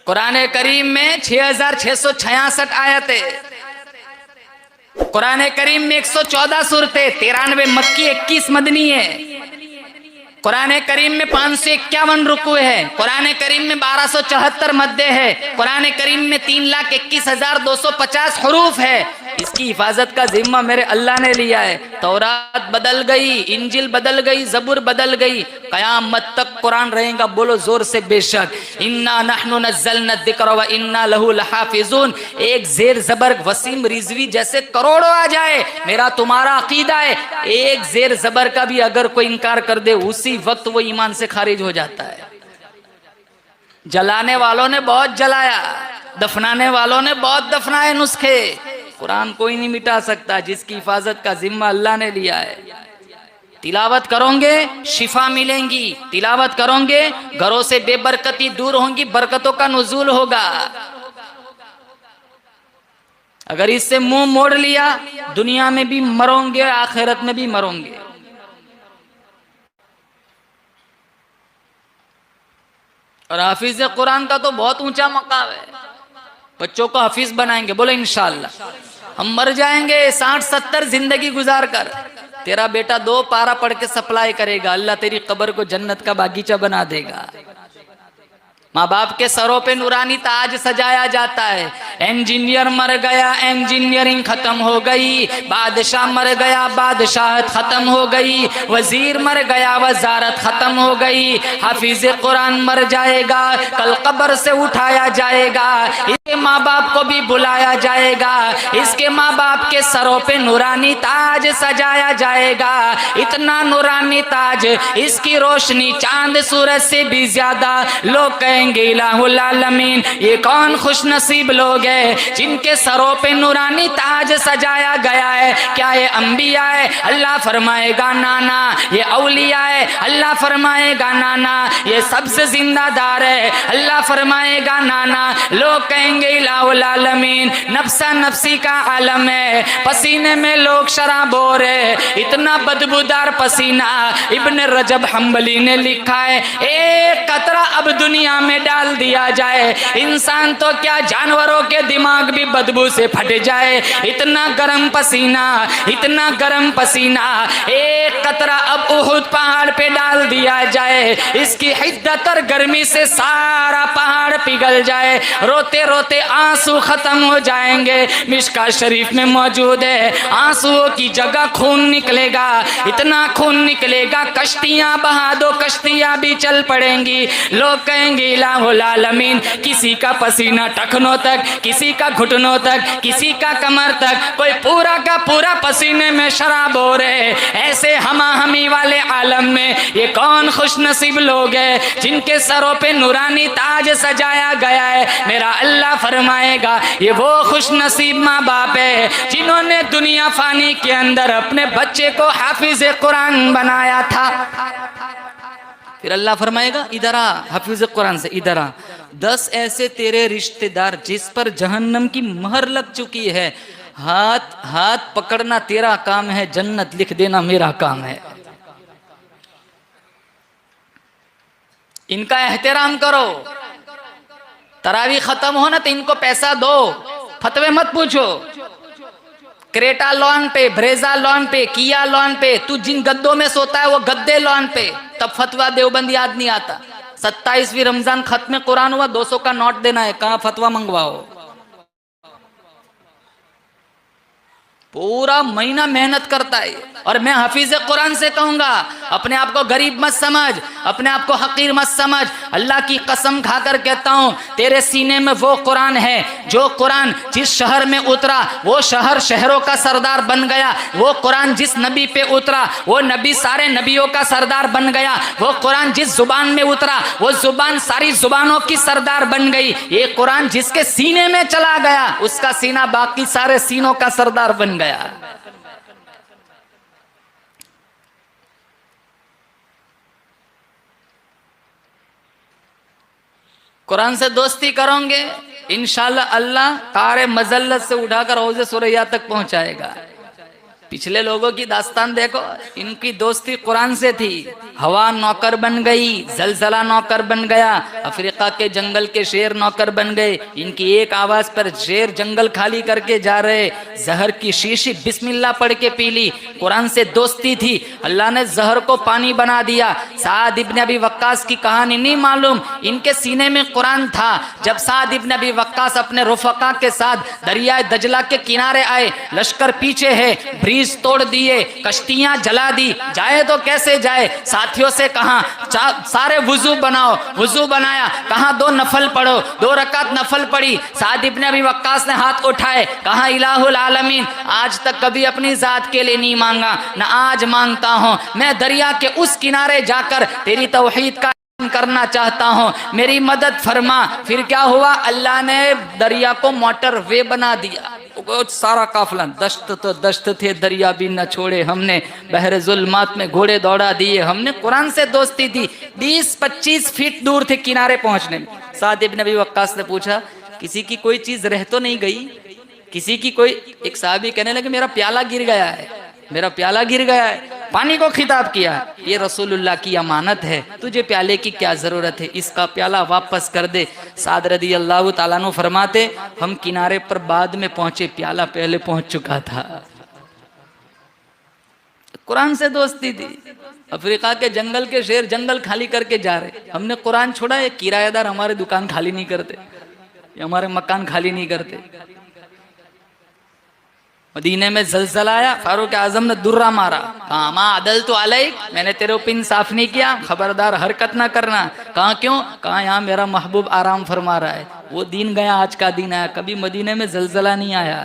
कुरान करीम में 6666 आयतें, कुरान करीम में 114 सूरतें, 93 मक्की 21 मदनी है। कुरान करीम में 551 रुकू है। कुरान करीम में 1274 मद्दे है। कुरान करीम में 3,21,250 हरूफ है। इसकी हिफाजत का जिम्मा मेरे अल्लाह ने लिया है। तौरात बदल गई, इंजिल बदल गई, जबूर बदल गई, कयामत तक कुरान रहेगा। बोलो जोर से बेशक। इन्ना नहनु नज़्ज़लना ज़िक्र व इन्ना लहू लहाफ़िज़ून। एक जेर जबर वसीम रिजवी जैसे करोड़ों आ जाए, मेरा तुम्हारा अकीदा है, एक जेर जबर का भी अगर कोई इनकार कर दे उसी वक्त वो ईमान से खारिज हो जाता है। जलाने वालों ने बहुत जलाया, दफनाने वालों ने बहुत दफनाए नुस्खे। कुरान कोई नहीं मिटा सकता, जिसकी हिफाजत का जिम्मा अल्लाह ने लिया है। तिलावत करोगे शिफा मिलेंगी, तिलावत करोगे घरों से बेबरकती दूर होंगी, बरकतों का नुज़ूल होगा। अगर इससे मुंह मोड़ लिया, दुनिया में भी मरोगे, आखिरत में भी मरोगे। और हाफिज कुरान का तो बहुत ऊंचा मकाम है। बच्चों को हाफिज बनाएंगे, बोले इंशाअल्लाह। हम मर जाएंगे 60-70 जिंदगी गुजार कर, तेरा बेटा 2 पारा पढ़ के सप्लाई करेगा, अल्लाह तेरी कब्र को जन्नत का बागीचा बना देगा। माँ बाप के सरों पे नूरानी ताज सजाया जाता है। इंजीनियर मर गया, इंजीनियरिंग खत्म हो गई। बादशाह मर गया, बादशाहत खत्म हो गई। वजीर मर गया, वजारत खत्म हो गई। हाफिज कुरान मर जाएगा, कल कब्र से उठाया जाएगा, इसके माँ बाप को भी बुलाया जाएगा, इसके माँ बाप के सरों पे नूरानी ताज सजाया जाएगा। इतना नूरानी ताज, इसकी रोशनी चांद सूरज से भी ज्यादा। लोग कहेंगे इलाहुल आलमीन, ये कौन खुश नसीब लोग हैं जिनके सरों पे नूरानी ताज सजाया गया है। क्या ये अंबिया है? अल्लाह फरमाएगा नाना। ये औलिया है? अल्लाह फरमाएगा नाना। ये सबसे जिंदादार है? अल्लाह फरमाएगा नाना। लोग कहेंगे इलाहुल आलमीन, नफ्सा नफ्सी का आलम है, पसीने में लोग शराब हो रहे, इतना बदबूदार पसीना। इब्न रजब हम्बली ने लिखा है, एक कतरा अब दुनिया में डाल दिया जाए, इंसान तो क्या जानवरों के दिमाग भी बदबू से फट जाए। इतना गर्म पसीना, इतना गर्म पसीना। एक कतरा अब उहुद पहाड़ पे डाल दिया जाए, इसकी हिद्दत और गर्मी से सारा पहाड़ पिघल जाए, रोते रोते आंसू खत्म हो जाएंगे। मिशका शरीफ में मौजूद है, आंसुओं की जगह खून निकलेगा, इतना खून निकलेगा कश्तियां बहा दो, कश्तियां भी चल पड़ेंगी। लोग कहेंगे इलाहुल आलमीन, किसी का पसीना टखनों तक, किसी का घुटनों तक, किसी का कमर तक, कोई पूरा का पूरा पसीने में शराब हो रहे। ऐसे हमा हमी वाले आलम में ये कौन खुश नसीब लोग हैं जिनके सरों पे नूरानी ताज सजाया गया है। मेरा अल्लाह फरमाएगा, ये वो खुश नसीब माँ बाप है जिन्होंने दुनिया फानी के अंदर अपने बच्चे को हाफिज कुरान बनाया था। फिर अल्लाह फरमाएगा, इधर आ, हाफिज कुरान से इधर आ, 10 ऐसे तेरे रिश्तेदार जिस पर जहन्नम की महर लग चुकी है, हाथ हाथ पकड़ना तेरा काम है, जन्नत लिख देना मेरा काम है। इनका एहतराम करो। तरावी खत्म हो ना तो इनको पैसा दो, फतवे मत पूछो। क्रेटा लॉन पे, ब्रेजा लॉन पे, किया लॉन पे, तू जिन गद्दों में सोता है वो गद्दे लॉन पे, तब फतवा देवबंद याद नहीं आता। 27वीं रमजान खत्म कुरान हुआ, 200 का नोट देना है, कहाँ फतवा मंगवाओ। पूरा महीना मेहनत करता है। और मैं हाफिज कुरान से कहूंगा, अपने आप को गरीब मत समझ, अपने आप को हकीर मत समझ। अल्लाह की कसम खाकर कहता हूं, तेरे सीने में वो कुरान है, जो कुरान जिस शहर में उतरा वो शहर शहरों का सरदार बन गया। वो कुरान जिस नबी पे उतरा वो नबी सारे नबियों का सरदार बन गया। वो कुरान जिस जुबान में उतरा वो जुबान सारी जुबानों की सरदार बन गई। ये कुरान जिसके सीने में चला गया उसका सीना बाकी सारे सीनों का सरदार बन गया। कुरान से दोस्ती करोगे इंशाअल्लाह अल्लाह कार मजल्लत से उठाकर हौज़े सुरैया तक पहुंचाएगा। पिछले लोगों की दास्तान देखो, इनकी दोस्ती कुरान से थी। हवा नौकर बन गई, जलजला नौकर बन गया, अफ्रीका के जंगल के शेर नौकर बन गए। इनकी एक आवाज पर शेर जंगल खाली करके जा रहे। जहर की शीशी बिस्मिल्लाह पढ़ के पी ली। कुरान से दोस्ती थी, अल्लाह ने जहर को पानी बना दिया। साद इब्न अबी वक्कास की कहानी नहीं मालूम, इनके सीने में कुरान था। जब साद इब्न अबी वक्कास अपने रुफका के साथ दरिया दजला के किनारे आए, लश्कर पीछे है, ब्रिज तोड़ दिए, कश्तियां जला दी, जाए तो कैसे जाए। साथियों से कहा सारे वुजू बनाओ, वुजू बनाया, कहा 2 नफल पढ़ो, 2 रकात नफल पढ़ी। साद इब्न अबी वक्कास ने हाथ उठाए, कहा इलाहुल आलमीन, आज तक कभी अपनी जात के लिए नहीं मांगा, न आज मांगता हूं। मैं दरिया के उस किनारे जाकर तेरी तौहीद का करना चाहता हूं, मेरी मदद फरमा। फिर क्या हुआ, अल्लाह ने दरिया को मोटर वे बना दिया। सारा काफिला, दश्त तो दश्त थे, दरिया भी न छोड़े हमने, बहरे जुल्मात में घोड़े दौड़ा दिए हमने। कुरान से दोस्ती थी। 20-25 फीट दूर थे किनारे पहुंचने में। साद इब्न अबी वक्कास ने पूछा, किसी की कोई चीज रह तो नहीं गई? किसी की कोई, एक साहबी कहने लगे मेरा प्याला गिर गया है, मेरा प्याला गिर गया है। पानी को खिताब किया, ये रसूलुल्लाह की अमानत है, तुझे प्याले की क्या जरूरत है, इसका प्याला वापस कर दे। साद रदी अल्लाह ताला अन्हु फरमाते, हम किनारे पर बाद में पहुंचे, प्याला पहले पहुंच चुका था। कुरान से दोस्ती थी। अफ्रीका के जंगल के शेर जंगल खाली करके जा रहे, हमने कुरान छोड़ा, ये किराएदार हमारे दुकान खाली नहीं करते, हमारे मकान खाली नहीं करते। मदीने में जलजला आया, फारूक आजम ने दुर्रा मारा, कहा माँ अदल तो अलैक, मैंने तेरे ऊपर इंसाफ नहीं किया, खबरदार हरकत ना करना। कहा क्यों? कहा यहाँ मेरा महबूब आराम फरमा रहा है। वो दिन गया, आज का दिन आया। कभी मदीने में जलजला नहीं आया।